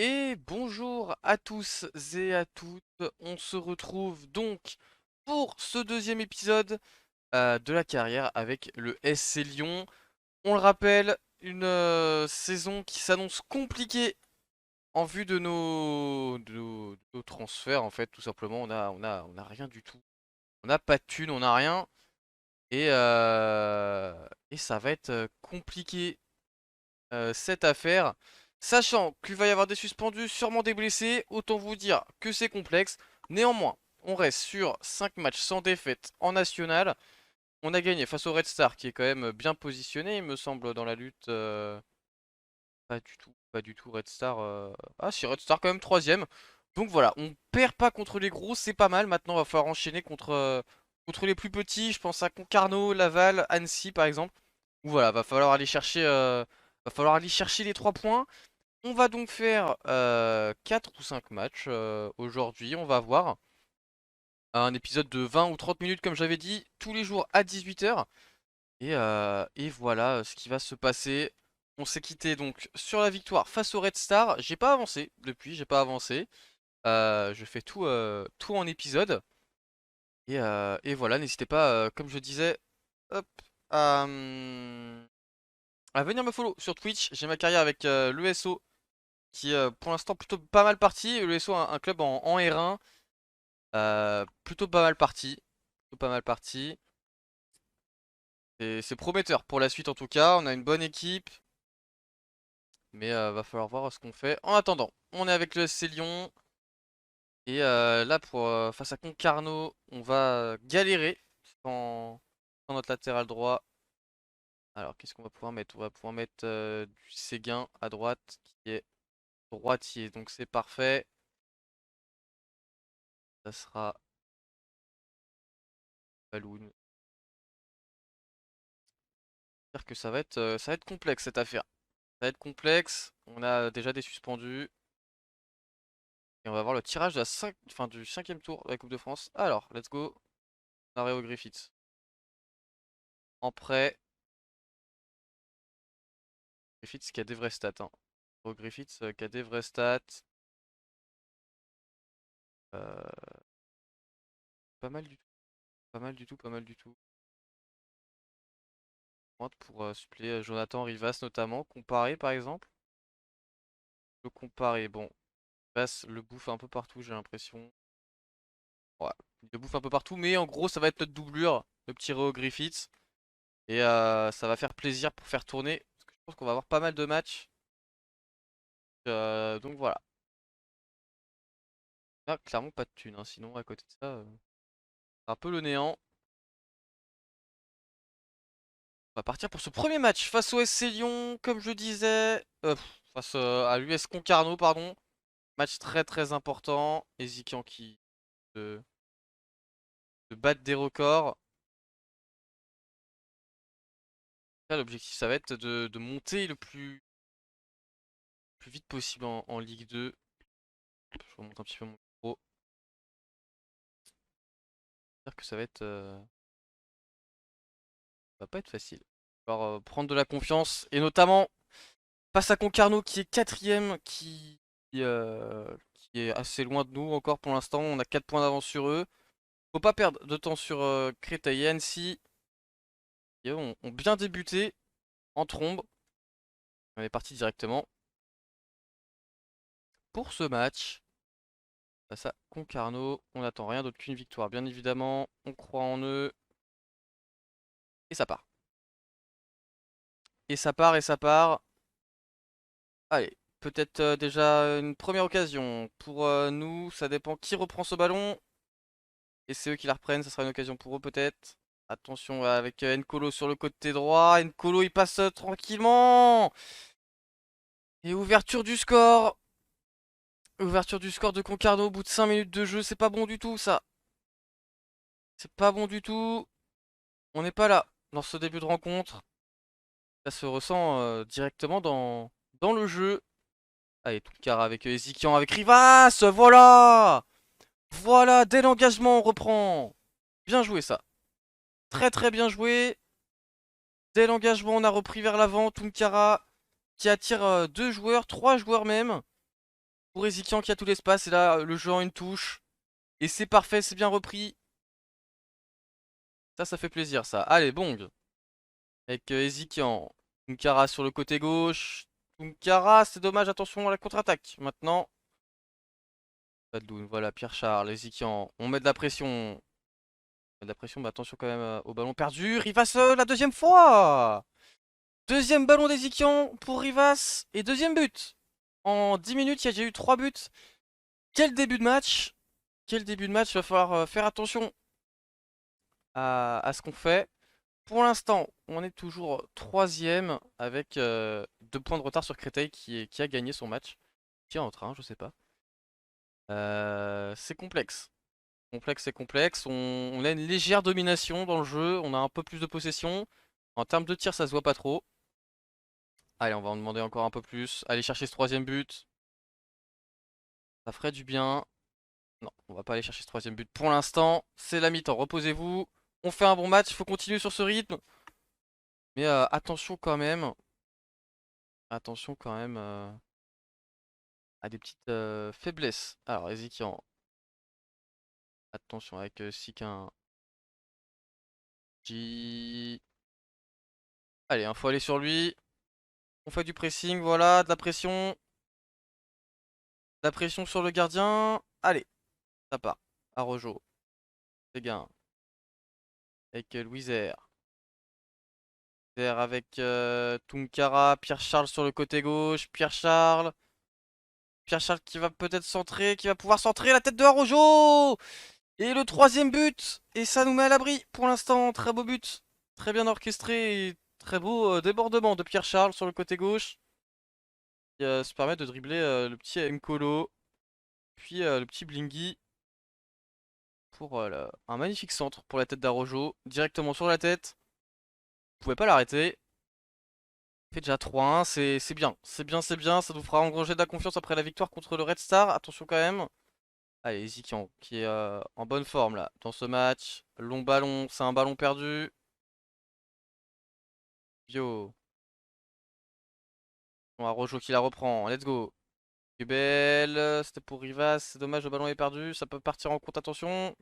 Et bonjour à tous et à toutes, on se retrouve donc pour ce deuxième épisode de la carrière avec le SC Lyon. On le rappelle, une saison qui s'annonce compliquée en vue de nos transferts en fait, tout simplement. On a rien du tout. On n'a pas de thunes, on n'a rien. Et ça va être compliqué cette affaire. Sachant qu'il va y avoir des suspendus, sûrement des blessés, autant vous dire que c'est complexe. Néanmoins, on reste sur 5 matchs sans défaite en national. On a gagné face au Red Star qui est quand même bien positionné, il me semble, dans la lutte. Pas du tout, pas du tout Red Star. Ah si, Red Star quand même troisième. Donc voilà, on perd pas contre les gros, c'est pas mal. Maintenant, il va falloir enchaîner contre les plus petits. Je pense à Concarneau, Laval, Annecy par exemple. Donc voilà, va falloir aller chercher les 3 points. On va donc faire 4 ou 5 matchs aujourd'hui, on va voir. Un épisode de 20 ou 30 minutes comme j'avais dit, tous les jours à 18 h. Et voilà ce qui va se passer. On s'est quitté donc sur la victoire face au Red Star. J'ai pas avancé depuis, j'ai pas avancé. Je fais tout en épisode. Et voilà, n'hésitez pas, comme je disais, hop, à, à venir me follow sur Twitch. J'ai ma carrière avec l'ESO qui est pour l'instant plutôt pas mal parti. L'ESO, un club en R1, plutôt pas mal parti. Plutôt pas mal parti. Et c'est prometteur pour la suite en tout cas. On a une bonne équipe. Mais va falloir voir ce qu'on fait. En attendant, on est avec le SC Lyon. Et là, face à Concarneau, on va galérer sans notre latéral droit. Alors, qu'est-ce qu'on va pouvoir mettre? On va pouvoir mettre du Séguin à droite, qui est droitier. Donc, c'est parfait. Ça sera Balloon. J'espère que ça va être complexe cette affaire. Ça va être complexe. On a déjà des suspendus. Et on va voir le tirage de du cinquième tour de la Coupe de France. Alors, let's go. Mario Griffiths. En prêt. Griffiths qui a des vrais stats, hein. Griffiths qui a des vrais stats. Euh, pas mal du tout. Pas mal du tout, pas mal du tout. Pointe pour suppléer Jonathan Rivas notamment. Comparé par exemple. Le comparer, bon. Rivas le bouffe un peu partout, j'ai l'impression. Ouais, il le bouffe un peu partout, mais en gros, ça va être notre doublure, le petit Réo Griffiths. Et ça va faire plaisir pour faire tourner. Parce que je pense qu'on va avoir pas mal de matchs. Donc voilà. Là, clairement pas de thunes, hein. Sinon, à côté de ça, c'est un peu le néant. On va partir pour ce premier match face au SC Lyon, comme je disais. Face à l'US Concarneau, pardon. Match très très important. Ezikian qui de, de battre des records. Là, l'objectif, ça va être de monter plus vite possible en Ligue 2. Je remonte un petit peu mon micro. J'espère que ça va pas être facile. Il va falloir prendre de la confiance. Et notamment face à Concarneau qui est quatrième, qui est assez loin de nous encore pour l'instant. On a 4 points d'avance sur eux. Faut pas perdre de temps sur Créteil et Annecy. Qui eux, ont bien débuté en trombe. On est parti directement pour ce match. Face à Concarneau. On n'attend rien d'autre qu'une victoire, bien évidemment. On croit en eux. Et ça part. Et ça part, et ça part. Allez, peut-être déjà une première occasion pour nous. Ça dépend qui reprend ce ballon. Et c'est eux qui la reprennent. Ça sera une occasion pour eux peut-être. Attention avec Nkolo sur le côté droit. Nkolo il passe tranquillement. Et ouverture du score. Ouverture du score de Concarneau au bout de 5 minutes de jeu. C'est pas bon du tout ça. C'est pas bon du tout. On n'est pas là dans ce début de rencontre. Ça se ressent directement dans le jeu. Allez, tout le car avec Ezikian, avec Rivas. Voilà. Voilà, dès l'engagement, on reprend. Bien joué ça. Très très bien joué. Dès l'engagement, on a repris vers l'avant. Tunkara qui attire deux joueurs, trois joueurs même. pour Ezikian qui a tout l'espace. Et là, le jeu en une touche. Et c'est parfait, c'est bien repris. Ça fait plaisir ça. Allez, Bong. Avec Ezikian. Tunkara sur le côté gauche. Tunkara, c'est dommage, attention à la contre-attaque. Maintenant, Badloun, voilà, Pierre Charles, Ezikian. On met de la pression. On met de la pression, mais attention quand même au ballon perdu. Rivas, la deuxième fois! Deuxième ballon d'Ezikian pour Rivas. Et deuxième but. En 10 minutes, il y a déjà eu 3 buts. Quel début de match! Quel début de match, il va falloir faire attention à ce qu'on fait. Pour l'instant, on est toujours troisième avec 2 points de retard sur Créteil qui a gagné son match. Qui est en train, je sais pas. C'est complexe. Complexe, c'est complexe. On a une légère domination dans le jeu. On a un peu plus de possession. En termes de tir, ça se voit pas trop. Allez, on va en demander encore un peu plus. Aller chercher ce troisième but. Ça ferait du bien. Non, on va pas aller chercher ce troisième but pour l'instant. C'est la mi-temps. Reposez-vous. On fait un bon match. Il faut continuer sur ce rythme. Mais attention quand même. Attention quand même à des petites faiblesses. Alors, Ezekiel. Attention avec Sikin. J. Allez, il faut aller sur lui. On fait du pressing, voilà, de la pression. De la pression sur le gardien. Allez, ça part. Arojo. Séguin. Avec Louiser. Avec Tunkara. Pierre-Charles sur le côté gauche. Pierre-Charles. Pierre-Charles qui va peut-être centrer. Qui va pouvoir centrer la tête de Arojo. Et le troisième but. Et ça nous met à l'abri pour l'instant. Très beau but. Très bien orchestré. Et très beau débordement de Pierre-Charles sur le côté gauche. Qui se permet de dribbler le petit Nkolo. Puis le petit Blingy. Pour un magnifique centre pour la tête d'Arojo. Directement sur la tête. Vous pouvez pas l'arrêter. Il fait déjà 3-1. C'est bien. C'est bien, c'est bien. Ça nous fera engranger de la confiance après la victoire contre le Red Star. Attention quand même. Allez, Zikian qui est en bonne forme là dans ce match. Long ballon. C'est un ballon perdu. Bio. Bon, Arojo qui la reprend. Let's go. Belle. C'était pour Rivas. C'est dommage, le ballon est perdu. Ça peut partir en compte. Attention.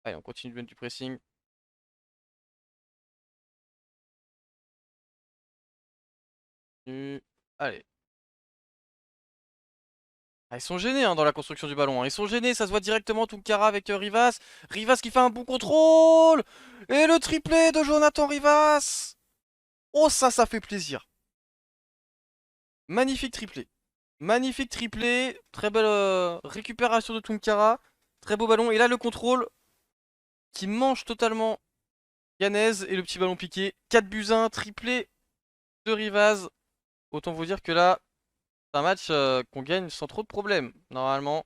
Allez, on continue de mettre du pressing. Allez. Ah, ils sont gênés hein, dans la construction du ballon. Hein. Ils sont gênés, ça se voit directement Tunkara avec Rivas. Rivas qui fait un bon contrôle. Et le triplé de Jonathan Rivas. Oh ça fait plaisir. Magnifique triplé. Magnifique triplé. Très belle récupération de Tunkara. Très beau ballon. Et là le contrôle qui mange totalement Yanez. Et le petit ballon piqué. 4 buts 1, triplé de Rivas. Autant vous dire que là, c'est un match qu'on gagne sans trop de problèmes. Normalement.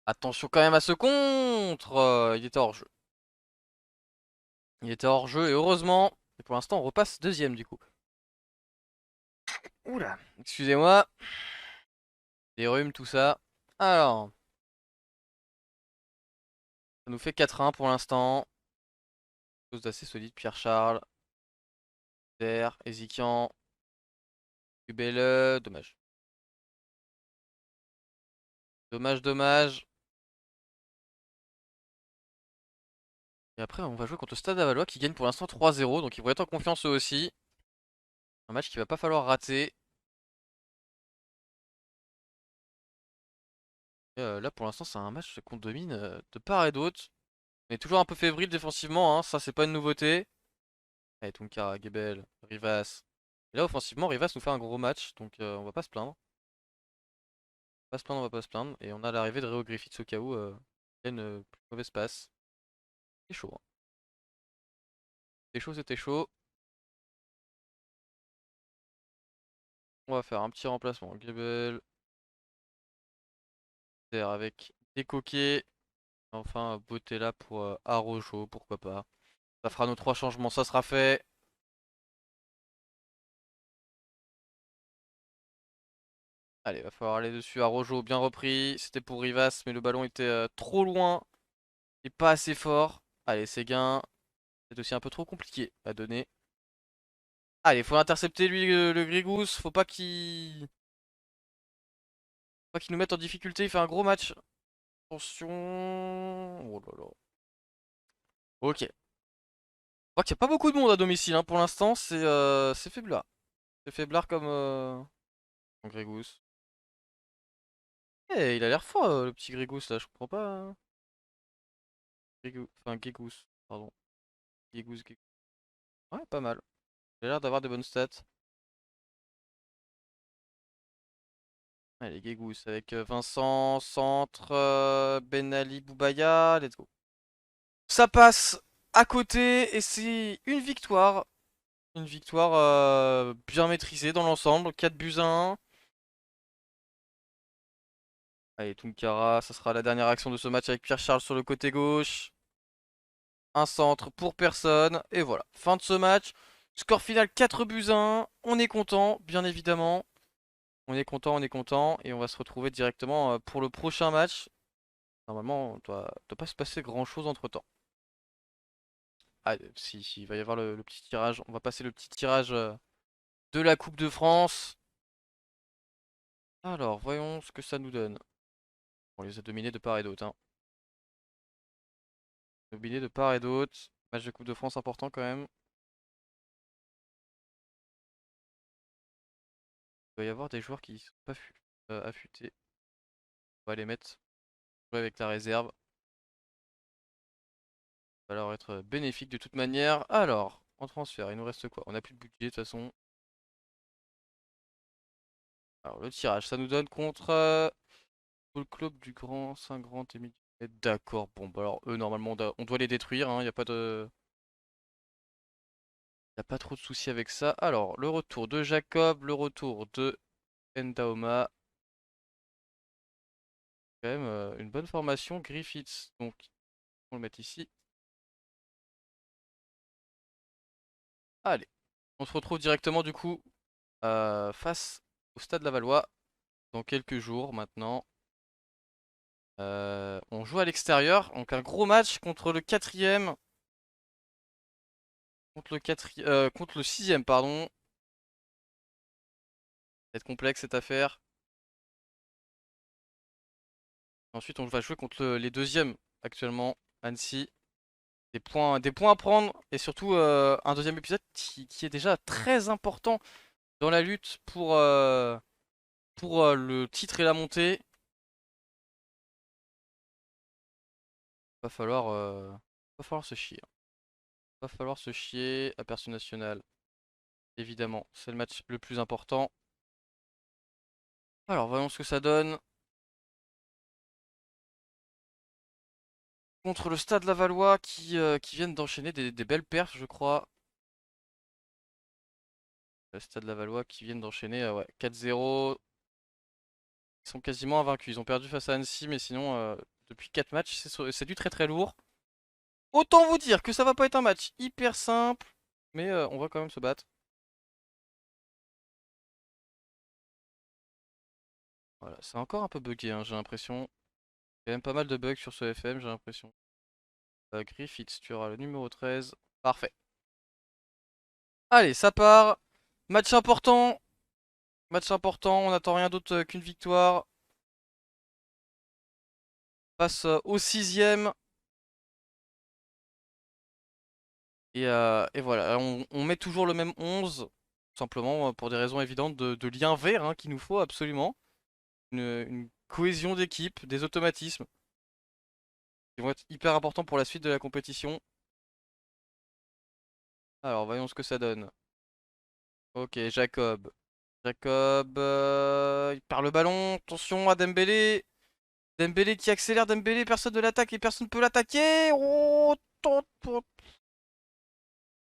Attention quand même à ce contre. Il était hors jeu. Il était hors jeu et heureusement. Et pour l'instant, on repasse deuxième du coup. Oula, excusez-moi. Les rhumes, tout ça. Alors, ça nous fait 4-1 pour l'instant. Chose d'assez solide. Pierre-Charles, Der, Ezikian, Ubele. Dommage. Dommage, dommage. Et après, on va jouer contre le Stade Lavallois qui gagne pour l'instant 3-0. Donc ils vont être en confiance eux aussi. Un match qu'il va pas falloir rater. Et, là, pour l'instant, c'est un match qu'on domine de part et d'autre. On est toujours un peu fébrile défensivement, hein. Ça, c'est pas une nouveauté. Allez, Tunkara, Gebel, Rivas. Et là, offensivement, Rivas nous fait un gros match, donc on va pas se plaindre. On va pas se plaindre, on va pas se plaindre. Et on a l'arrivée de Réo Griffiths au cas où il y a une plus mauvaise passe. C'est chaud. Hein. C'était chaud, c'était chaud. On va faire un petit remplacement. Gebel, avec des coquets. Enfin, Botella pour Arojo, pourquoi pas. Ça fera nos 3 changements, ça sera fait. Allez, va falloir aller dessus. Arojo, bien repris. C'était pour Rivas, mais le ballon était trop loin et pas assez fort. Allez, Séguin. C'est aussi un peu trop compliqué à donner. Allez, faut intercepter lui le Grigous. Faut pas qu'il nous mette en difficulté. Il fait un gros match. Attention. Oh là là. Ok. Je crois qu'il n'y a pas beaucoup de monde à domicile hein. Pour l'instant, c'est faiblard. C'est faiblard comme Grégousse. Eh, il a l'air fort le petit Grégousse là, je comprends pas. Hein. Enfin, Grégousse, pardon. Grégousse. Ouais, pas mal. Il a l'air d'avoir des bonnes stats. Allez, Grégousse avec Vincent, Centre, Ben Ali, Boubaya, let's go. Ça passe à côté et c'est une victoire. Une victoire bien maîtrisée dans l'ensemble. 4 buts à 1. Allez, Tunkara, ça sera la dernière action de ce match avec Pierre-Charles sur le côté gauche. Un centre pour personne. Et voilà, fin de ce match. Score final 4 buts à 1. On est content, bien évidemment. On est content, on est content. Et on va se retrouver directement pour le prochain match. Normalement, doit pas se passer grand-chose entre-temps. Ah, si, il va y avoir le petit tirage. On va passer le petit tirage de la Coupe de France. Alors, voyons ce que ça nous donne. On les a dominés de part et d'autre. Hein. Dominés de part et d'autre. Match de Coupe de France important quand même. Il doit y avoir des joueurs qui sont pas affûtés. On va les mettre jouer avec la réserve. Ça va leur être bénéfique de toute manière. Alors, en transfert, il nous reste quoi? On n'a plus de budget de toute façon. Alors, le tirage, ça nous donne contre le club du Grand Saint-Grand Émile. D'accord, bon, bah alors eux, normalement, on doit les détruire. Il n'y a pas de. Y a pas trop de soucis avec ça. Alors, le retour de Jacob, le retour de Ndaoma. Quand même une bonne formation. Griffiths, donc on le met ici. Allez, on se retrouve directement du coup face au Stade Lavallois dans quelques jours maintenant. On joue à l'extérieur, donc un gros match contre le quatrième, contre le sixième pardon. Ça va être complexe cette affaire. Ensuite on va jouer contre les deuxièmes actuellement, Annecy. Des points à prendre et surtout un deuxième épisode qui est déjà très important dans la lutte pour le titre et la montée. Va falloir, va falloir se chier. Va falloir se chier. Aperçu national, évidemment, c'est le match le plus important. Alors, voyons ce que ça donne. Contre le Stade Lavallois qui viennent d'enchaîner des belles perfs, je crois. Le Stade Lavallois qui viennent d'enchaîner ouais, 4-0. Ils sont quasiment invaincus. Ils ont perdu face à Annecy, mais sinon, depuis 4 matchs, c'est du très très lourd. Autant vous dire que ça va pas être un match hyper simple, mais on va quand même se battre. Voilà, c'est encore un peu bugué, hein, j'ai l'impression. Il y a même pas mal de bugs sur ce FM, j'ai l'impression. Griffiths, tu auras le numéro 13. Parfait. Allez, ça part. Match important. Match important, on n'attend rien d'autre qu'une victoire. Passe au sixième. Et voilà, on met toujours le même 11. Simplement pour des raisons évidentes de lien vert hein, qu'il nous faut absolument. Une cohésion d'équipe, des automatismes qui vont être hyper importants pour la suite de la compétition. Alors voyons ce que ça donne. Ok, Jacob. Jacob, il perd le ballon. Attention à Dembélé. Dembélé qui accélère. Dembélé, personne ne l'attaque et personne ne peut l'attaquer. Oh,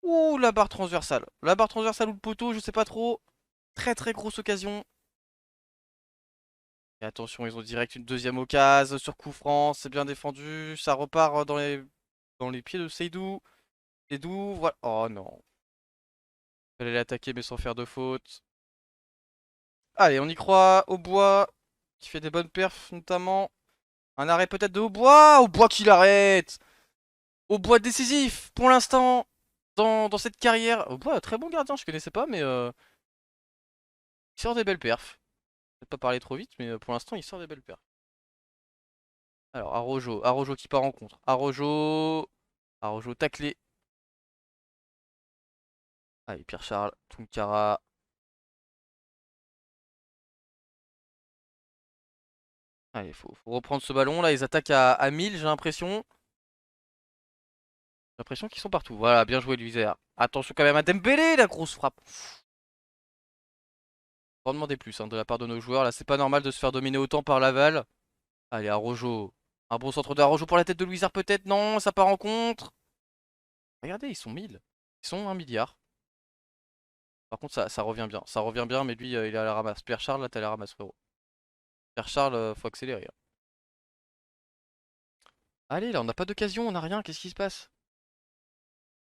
ouh, la barre transversale. La barre transversale ou le poteau, je sais pas trop. Très très grosse occasion. Et attention, ils ont direct une deuxième occasion sur coup franc. C'est bien défendu. Ça repart dans les pieds de Seydou. Seydou, voilà. Oh non. Fallait l'attaquer mais sans faire de faute. Allez, on y croit. Aubois qui fait des bonnes perfs notamment. Un arrêt peut-être de Aubois. Aubois qui l'arrête. Aubois décisif pour l'instant. dans cette carrière. Oh, ouais, très bon gardien, je connaissais pas, mais il sort des belles perfs. Peut-être pas parler trop vite, mais pour l'instant, il sort des belles perfs. Alors, Arojo qui part en contre. Arojo taclé. Allez, Pierre-Charles, Tunkara. Allez, faut reprendre ce ballon là. Ils attaquent à 1000, j'ai l'impression. J'ai l'impression qu'ils sont partout. Voilà, bien joué, Luiser. Attention quand même à Dembélé, la grosse frappe. Faut en demander plus hein, de la part de nos joueurs. Là, c'est pas normal de se faire dominer autant par Laval. Allez, Arojo. Un bon centre de Arojo pour la tête de Louisard, peut-être. Non, ça part en contre. Regardez, ils sont 1000. Ils sont 1 milliard. Par contre, ça revient bien. Ça revient bien, mais lui, il est à la ramasse. Pierre Charles, là, t'es à la ramasse, frérot. Pierre Charles, faut accélérer, hein. Allez, là, on n'a pas d'occasion, on n'a rien. Qu'est-ce qui se passe?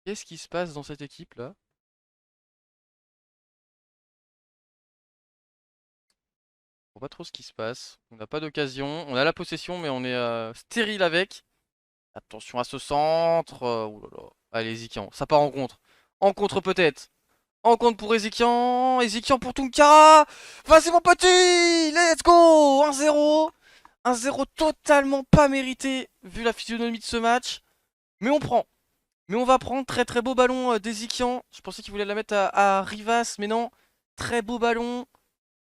Qu'est-ce qui se passe dans cette équipe là? Je vois pas trop ce qui se passe. On n'a pas d'occasion. On a la possession, mais on est stérile avec. Attention à ce centre. Ouh là là. Allez, Ezikian. Ça part en contre. En contre peut-être. En contre pour Ezikian. Ezikian pour Tunkara. Vas-y mon petit. Let's go. 1-0. 1-0 totalement pas mérité vu la physionomie de ce match. Mais on prend. Mais on va prendre. Très très beau ballon d'Ezikian. Je pensais qu'il voulait la mettre à Rivas. Mais non. Très beau ballon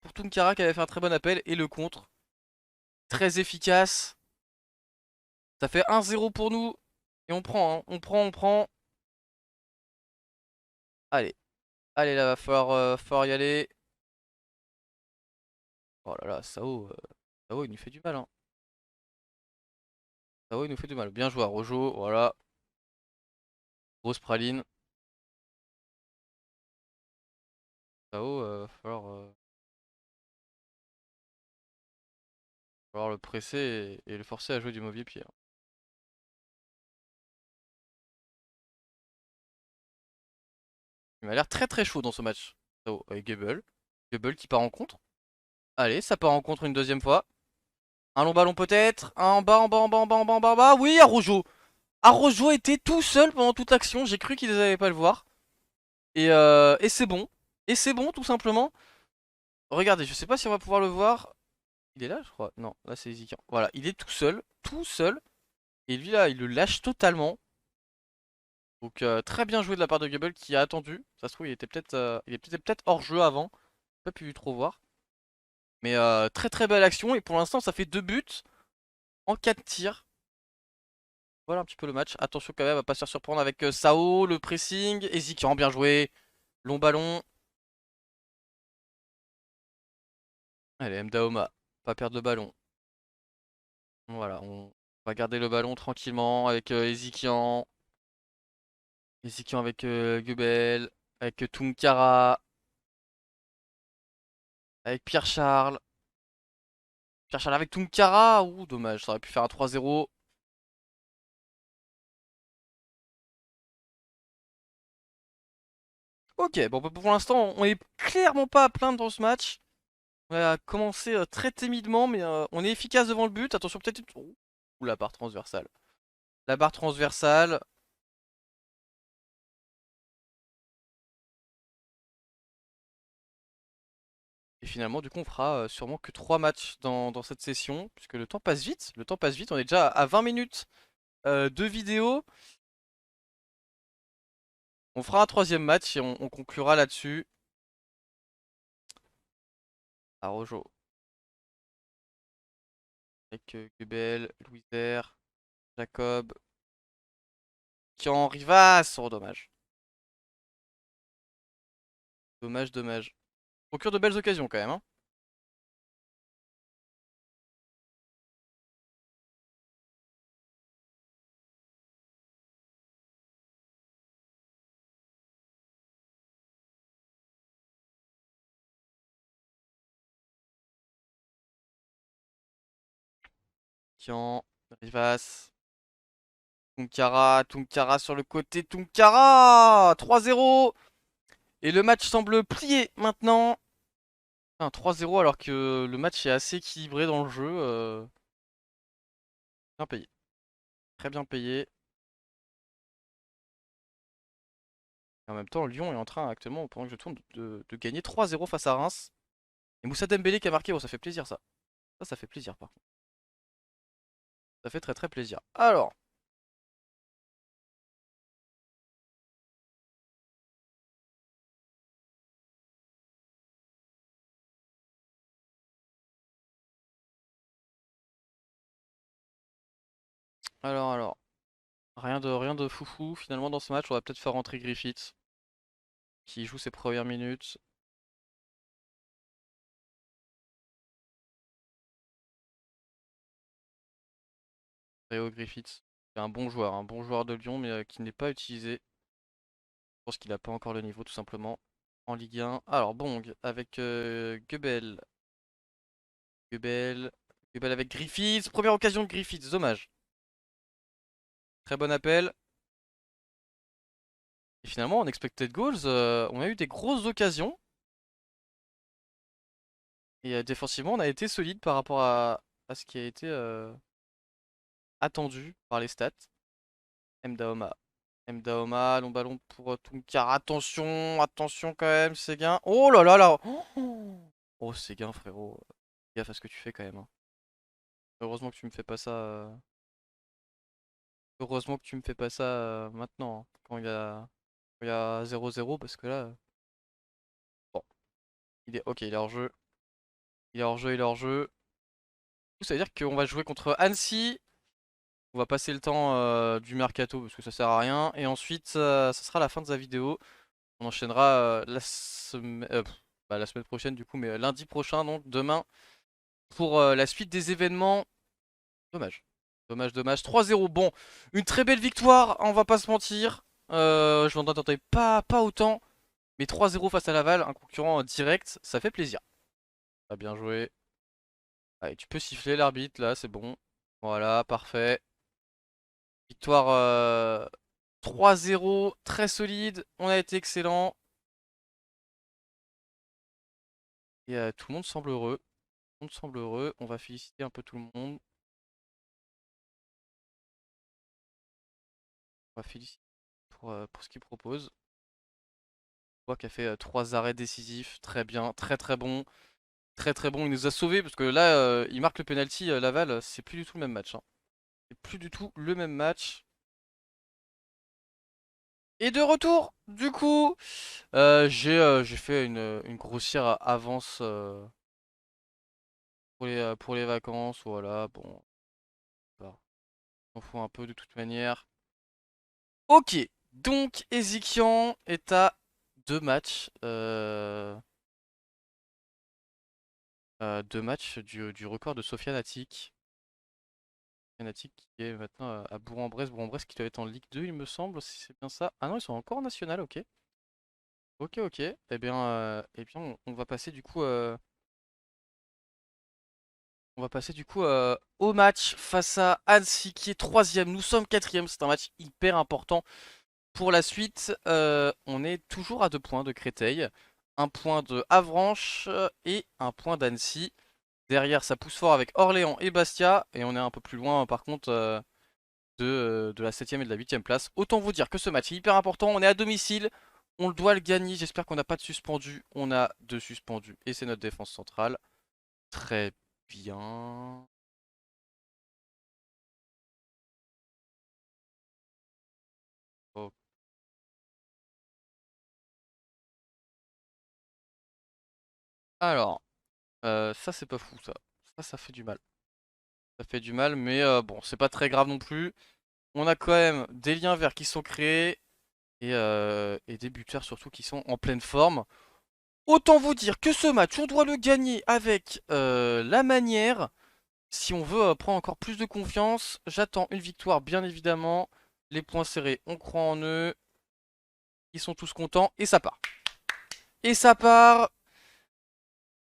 pour Tunkara qui avait fait un très bon appel. Et le contre. Très efficace. Ça fait 1-0 pour nous. Et on prend, hein. On prend. Allez. Allez, là, va falloir y aller. Oh là là, Sao, il nous fait du mal, hein. Sao, il nous fait du mal. Bien joué à Rojo, voilà. Grosse praline. Sao, falloir le presser et le forcer à jouer du mauvais pied, hein. Il m'a l'air très très chaud dans ce match. Sao, avec Gebel. Gebel qui part en contre. Allez, ça part en contre une deuxième fois. Un long ballon peut-être. Un en bas, en bas, en bas, en bas, en bas, en bas, en bas. Oui, Arrojo. Arrojo était tout seul pendant toute l'action. J'ai cru qu'il ne allait pas le voir. Et c'est bon. Et c'est bon, tout simplement. Regardez, je sais pas si on va pouvoir le voir. Il est là, je crois. Non, là c'est Ezekiel. Voilà, il est tout seul. Tout seul. Et lui là, il le lâche totalement. Donc très bien joué de la part de Gable qui a attendu. Ça se trouve, il était peut-être hors jeu avant. J'ai pas pu trop voir. Mais très très belle action. Et pour l'instant, ça fait 2 buts en 4 tirs. Voilà un petit peu le match. Attention quand même à pas se faire surprendre avec Sao, le pressing. Ezekiel, bien joué. Long ballon. Allez, Mdaoma. Pas perdre le ballon. Voilà, on va garder le ballon tranquillement avec Ezekiel. Ezekiel avec Gubel. Avec Tunkara. Avec Pierre-Charles. Pierre-Charles avec Tunkara. Ouh, dommage, ça aurait pu faire un 3-0. Ok, bon, bah, pour l'instant, on est clairement pas à plaindre dans ce match. On a commencé très timidement, mais on est efficace devant le but. Attention, peut-être. Ouh, la barre transversale. La barre transversale. Et finalement, du coup, on fera sûrement que 3 matchs dans cette session. Puisque le temps passe vite. Le temps passe vite. On est déjà à 20 minutes de vidéo. On fera un troisième match et on conclura là-dessus. À Rojo. Avec Gubel, Louiser, Jacob, Kian, Rivas. Oh, dommage. Dommage, dommage. Procure de belles occasions quand même, hein. Kian, Rivas, Tunkara sur le côté, Tunkara 3-0. Et le match semble plié maintenant. Enfin, 3-0 alors que le match est assez équilibré dans le jeu. Bien payé. Très bien payé. Et en même temps, Lyon est en train actuellement, pendant que je tourne, de gagner 3-0 face à Reims. Et Moussa Dembélé qui a marqué, oh, ça fait plaisir ça. Ça fait plaisir par contre. Ça fait très très plaisir. Alors. Rien de foufou finalement dans ce match. On va peut-être faire rentrer Griffiths qui joue ses premières minutes. Réo Griffiths, c'est un bon joueur de Lyon mais qui n'est pas utilisé. Je pense qu'il n'a pas encore le niveau tout simplement en Ligue 1. Alors Bong avec Guebel. Guebel. Guebel avec Griffiths. Première occasion de Griffiths, dommage. Très bon appel. Et finalement en expected goals, on a eu des grosses occasions. Et défensivement on a été solide par rapport à ce qui a été attendu par les stats. Mdaoma. Mdaoma, long ballon pour Tunkar. Attention quand même, Séguin. Oh là là là. Oh Séguin frérot. Fais gaffe à ce que tu fais quand même, hein. Heureusement que tu me fais pas ça. Heureusement que tu me fais pas ça maintenant, hein, quand il y a 0-0 parce que là. Bon, il est. Ok, il est hors jeu. Il est hors jeu, il est hors jeu. Ça veut dire qu'on va jouer contre Annecy. On va passer le temps du mercato parce que ça sert à rien. Et ensuite, ça sera la fin de la vidéo. On enchaînera la semaine prochaine du coup, mais lundi prochain, donc demain, pour la suite des événements. Dommage. Dommage. 3-0. Bon, une très belle victoire, on va pas se mentir. Je m'en attendais pas autant. Mais 3-0 face à Laval, un concurrent direct, ça fait plaisir. Ah, bien joué. Allez, tu peux siffler l'arbitre là, c'est bon. Voilà, parfait. Victoire 3-0, très solide. On a été excellent. Et tout le monde semble heureux. Tout le monde semble heureux. On va féliciter un peu tout le monde. On va féliciter pour ce qu'il propose. On voit qu'il a fait 3 arrêts décisifs. Très bien, très bon. Très bon. Il nous a sauvés parce que là, il marque le penalty. Laval, c'est plus du tout le même match, hein. C'est plus du tout le même match. Et de retour, du coup, j'ai fait une grossière avance pour les vacances. Voilà, bon, bah, on s'en fout un peu de toute manière. Ok, donc Ezikian est à 2 matchs. 2 matchs du record de Sofiane Attic. Sofiane Attic qui est maintenant à Bourg-en-Bresse. Bourg-en-Bresse qui doit être en Ligue 2, il me semble, si c'est bien ça. Ah non, ils sont encore en national, ok. Ok. Eh bien on va passer du coup, au match face à Annecy qui est troisième. Nous sommes quatrième. C'est un match hyper important pour la suite. On est toujours à 2 points de Créteil, un point de Avranches et un point d'Annecy. Derrière, ça pousse fort avec Orléans et Bastia. Et on est un peu plus loin, par contre, de la 7ème et de la 8ème place. Autant vous dire que ce match est hyper important. On est à domicile. On doit le gagner. J'espère qu'on n'a pas de suspendu. On a 2 suspendus. Et c'est notre défense centrale. Très bien. Oh. Alors, ça c'est pas fou ça. Ça fait du mal. Ça fait du mal, mais bon, c'est pas très grave non plus. On a quand même des liens verts qui sont créés et des buteurs surtout qui sont en pleine forme. Autant vous dire que ce match, on doit le gagner avec la manière. Si on veut prendre encore plus de confiance, j'attends une victoire bien évidemment. Les points serrés, on croit en eux. Ils sont tous contents et ça part. Et ça part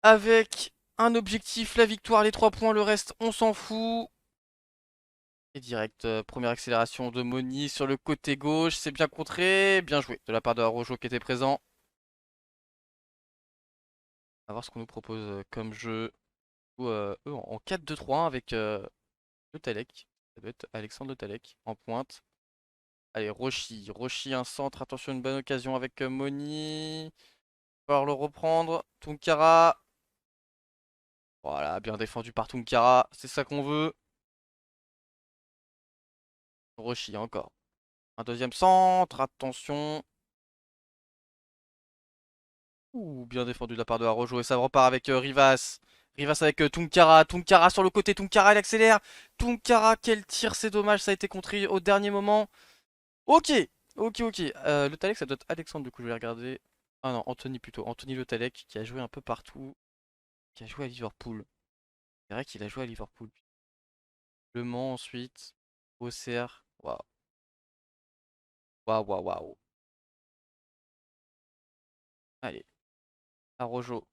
avec un objectif, la victoire, les 3 points, le reste on s'en fout. Et direct, première accélération de Moni sur le côté gauche, c'est bien contré, bien joué de la part de Arojo qui était présent. On va voir ce qu'on nous propose comme jeu. Eux en 4-2-3-1 avec Le Talec. Ça doit être Alexandre Le Talec en pointe. Allez, Roshi. Roshi, un centre. Attention, une bonne occasion avec Moni. Il va falloir le reprendre. Tunkara. Voilà, bien défendu par Tunkara. C'est ça qu'on veut. Roshi encore. Un deuxième centre. Attention. Ouh, bien défendu de la part de Arojo. Et ça repart avec Rivas. Rivas avec Tunkara. Tunkara sur le côté. Tunkara, il accélère. Tunkara, quel tir. C'est dommage. Ça a été contré au dernier moment. Ok. Ok, ok. Le Talek, ça doit être Alexandre, du coup, je vais regarder. Ah non, Anthony plutôt. Anthony Le Talek, qui a joué un peu partout. Qui a joué à Liverpool. C'est vrai qu'il a joué à Liverpool. Le Mans ensuite. Auxerre. Waouh. Waouh, waouh, waouh. Allez. Arojo.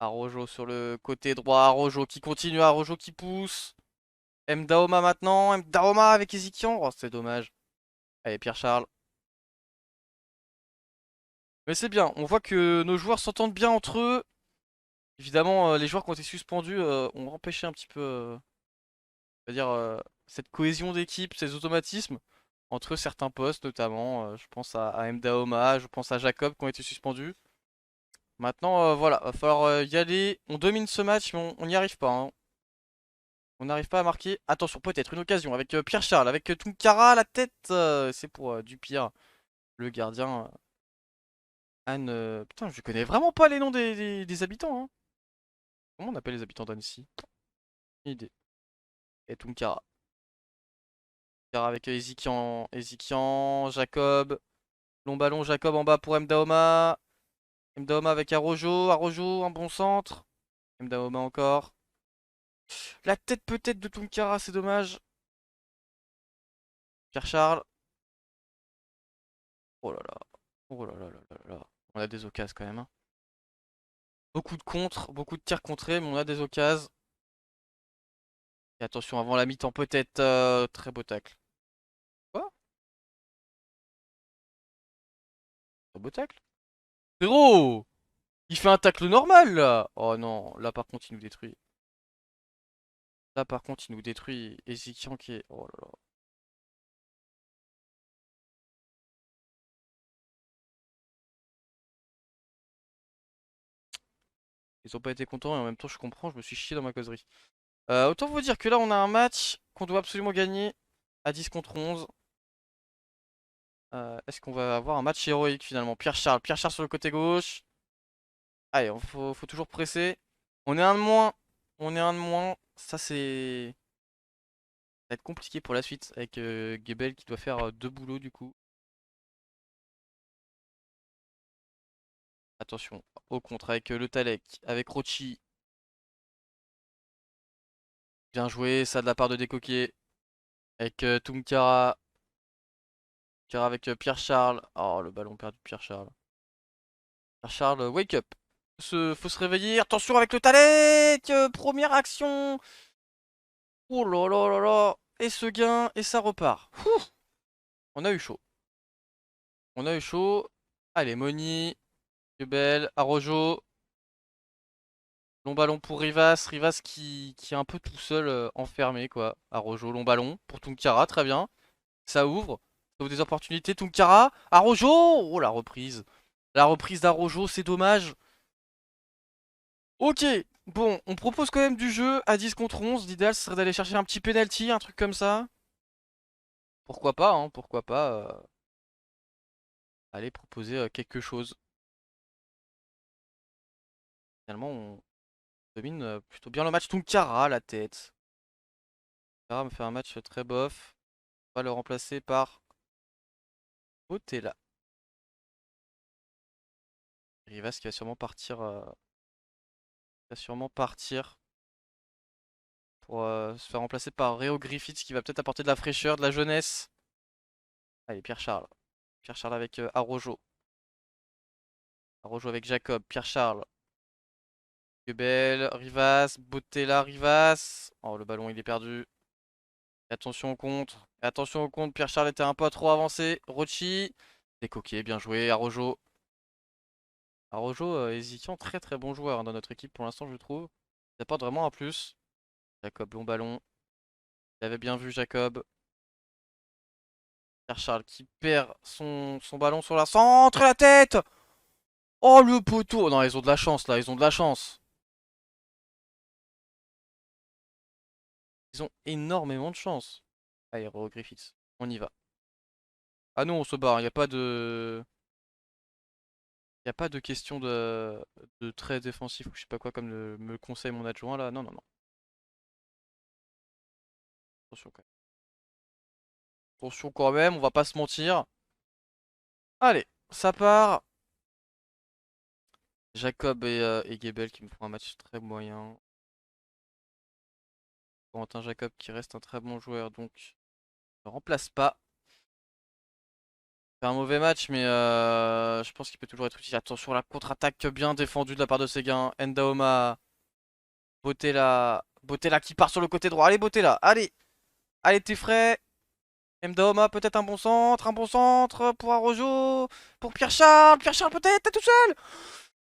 Arojo sur le côté droit. Arojo qui continue. Arojo qui pousse. Mdaoma maintenant. Mdaoma avec Ezikian. Oh, c'est dommage. Allez, Pierre-Charles. Mais c'est bien. On voit que nos joueurs s'entendent bien entre eux. Évidemment, les joueurs qui ont été suspendus ont empêché un petit peu, c'est-à-dire cette cohésion d'équipe, ces automatismes entre certains postes, notamment. Je pense à Mdaoma, je pense à Jacob qui ont été suspendus. Maintenant, voilà, va falloir y aller. On domine ce match, mais on n'y arrive pas, hein. On n'arrive pas à marquer. Attention, peut-être une occasion avec Pierre-Charles, avec Tunkara à la tête. C'est pour Dupierre, le gardien. Anne. Putain, je connais vraiment pas les noms des habitants, hein. Comment on appelle les habitants d'Annecy? Une idée. Et Tunkara. Tunkara avec Ezikian, Ezikian, Jacob. Long ballon, Jacob en bas pour Mdaoma. Mdaoma avec Arojo. Arojo, un bon centre. Mdaoma encore. La tête peut-être de Tunkara, c'est dommage. Pierre-Charles. Oh là là. Oh là là là là là. On a des occasions quand même, hein. Beaucoup de contres, beaucoup de tirs contrés, mais on a des occasions. Et attention, avant la mi-temps peut-être. Très beau tacle. Quoi? Très beau tacle? Frérot! Il fait un tacle normal là! Oh non, là par contre il nous détruit. Là par contre il nous détruit. Ezikian qui est. Oh là là. Ils ont pas été contents et en même temps je comprends, je me suis chié dans ma causerie. Autant vous dire que là on a un match qu'on doit absolument gagner à 10 contre 11. Est-ce qu'on va avoir un match héroïque finalement? Pierre-Charles, Pierre-Charles sur le côté gauche. Allez, faut toujours presser. On est un de moins. On est un de moins. Ça c'est. Ça va être compliqué pour la suite avec Gebel qui doit faire deux boulots du coup. Attention, au contre avec Le Talek, avec Rochi. Bien joué, ça de la part de Décoquet. Avec Tunkara. Tunkara avec Pierre-Charles. Oh, le ballon perdu de Pierre-Charles. Pierre-Charles, wake up. Faut se réveiller. Attention avec Le Talek. Première action. Oh là là là là. Et ce gain, et ça repart. Ouh, on a eu chaud. On a eu chaud. Allez, Moni. Gebel. Arojo. Long ballon pour Rivas. Rivas qui est un peu tout seul enfermé quoi. Arojo, long ballon pour Tunkara, très bien. Ça ouvre. Ça ouvre des opportunités. Tunkara. Arojo. Oh la reprise. La reprise d'Arojo, c'est dommage. Ok. Bon, on propose quand même du jeu à 10 contre 11. L'idéal ce serait d'aller chercher un petit penalty, un truc comme ça. Pourquoi pas, hein, pourquoi pas aller proposer quelque chose. Finalement, on domine plutôt bien le match. Tunkara, la tête. Tunkara me fait un match très bof. On va le remplacer par Botella. Rivas qui va sûrement partir, va sûrement partir pour se faire remplacer par Réo Griffiths qui va peut-être apporter de la fraîcheur, de la jeunesse. Allez, Pierre-Charles. Pierre-Charles avec Arojo. Arojo avec Jacob. Pierre-Charles. Gebel. Rivas. Botella. Rivas. Oh, le ballon il est perdu. Et attention au contre. Et attention au contre. Pierre-Charles était un peu trop avancé. Rochi. Décoqué, bien joué. Arojo. Arojo, hésitant, très très bon joueur hein, dans notre équipe pour l'instant, je trouve. Il apporte vraiment un plus. Jacob, long ballon. Il avait bien vu Jacob. Pierre-Charles qui perd son ballon sur la centre, la tête. Oh le poteau. Non, ils ont de la chance là, ils ont de la chance. Ils ont énormément de chance. Allez, Griffiths, on y va. Ah non, on se barre, il n'y a pas de... Il a pas de question de trait défensif ou je sais pas quoi comme me le conseille mon adjoint là. Non, non, non. Attention quand même. Attention quand même, on va pas se mentir. Allez, ça part. Jacob et Gebel qui me font un match très moyen. Corentin Jacob qui reste un très bon joueur donc ne remplace pas. C'est un mauvais match mais je pense qu'il peut toujours être utile. Attention la contre-attaque bien défendue de la part de Séguin. Ndaoma. Botella qui part sur le côté droit. Allez Botella, allez. Allez t'es frais. Ndaoma peut-être un bon centre pour Arrojo. Pour Pierre-Charles. Pierre-Charles peut-être, t'es tout seul.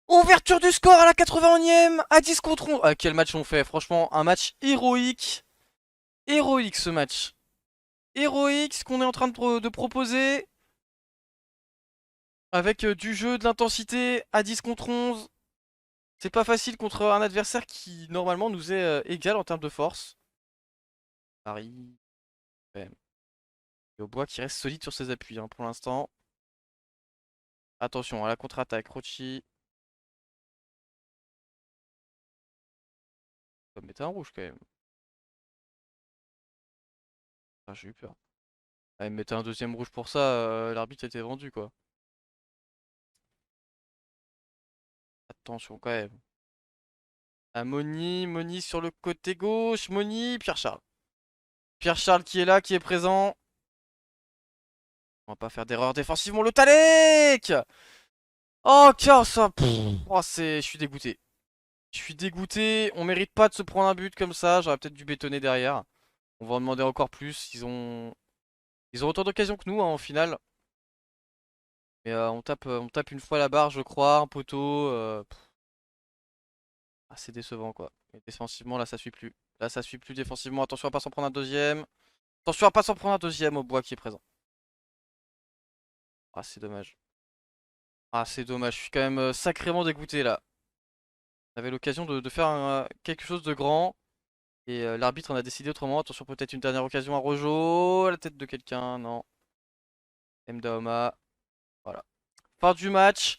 Ouverture du score à la 81e, à 10 contre 11. Ah, quel match on fait, franchement, un match héroïque. Héroïque ce match. Héroïque ce qu'on est en train de proposer. Avec du jeu, de l'intensité, à 10 contre 11. C'est pas facile contre un adversaire qui normalement nous est égal en termes de force. Paris, quand même. Et Aubois qui reste solide sur ses appuis hein, pour l'instant. Attention à la contre-attaque, Rochi. Ça me mettait un rouge quand même. Ah, j'ai eu peur. Ah, il me mettait un deuxième rouge pour ça, l'arbitre était vendu quoi. Attention quand même. À Moni sur le côté gauche, Moni, Pierre-Charles. Pierre-Charles qui est là, qui est présent. On va pas faire d'erreur défensivement, le Talek. Oh, car ça. Oh, je suis dégoûté. Je suis dégoûté, on mérite pas de se prendre un but comme ça, j'aurais peut-être dû bétonner derrière. On va en demander encore plus, ils ont autant d'occasions que nous hein, au final. Mais on tape une fois la barre je crois, un poteau. Ah, c'est décevant quoi. Et défensivement là ça suit plus. Là ça suit plus défensivement, attention à pas s'en prendre un deuxième. Attention à pas s'en prendre un deuxième au bois qui est présent. Ah c'est dommage. Ah c'est dommage, je suis quand même sacrément dégoûté là. On avait l'occasion de faire quelque chose de grand. Et l'arbitre en a décidé autrement. Attention peut-être une dernière occasion à Rojo. La tête de quelqu'un, non. Mdaoma. Voilà. Fin du match.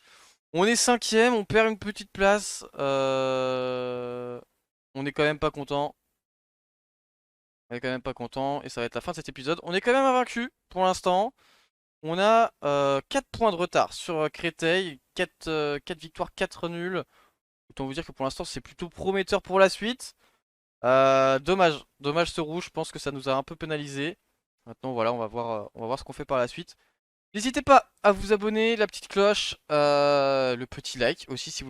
On est cinquième, on perd une petite place. On est quand même pas content. On est quand même pas content. Et ça va être la fin de cet épisode. On est quand même invaincu pour l'instant. On a 4 points de retard sur Créteil. 4 victoires, 4 nuls. Autant vous dire que pour l'instant c'est plutôt prometteur pour la suite. Dommage. Dommage ce rouge, je pense que ça nous a un peu pénalisé. Maintenant voilà, on va voir ce qu'on fait par la suite. N'hésitez pas à vous abonner, la petite cloche, le petit like aussi si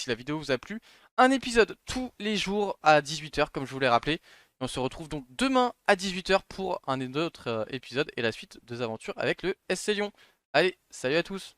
la vidéo vous a plu. Un épisode tous les jours à 18h comme je vous l'ai rappelé. Et on se retrouve donc demain à 18h pour un autre épisode et la suite des aventures avec le SC Lyon. Allez, salut à tous!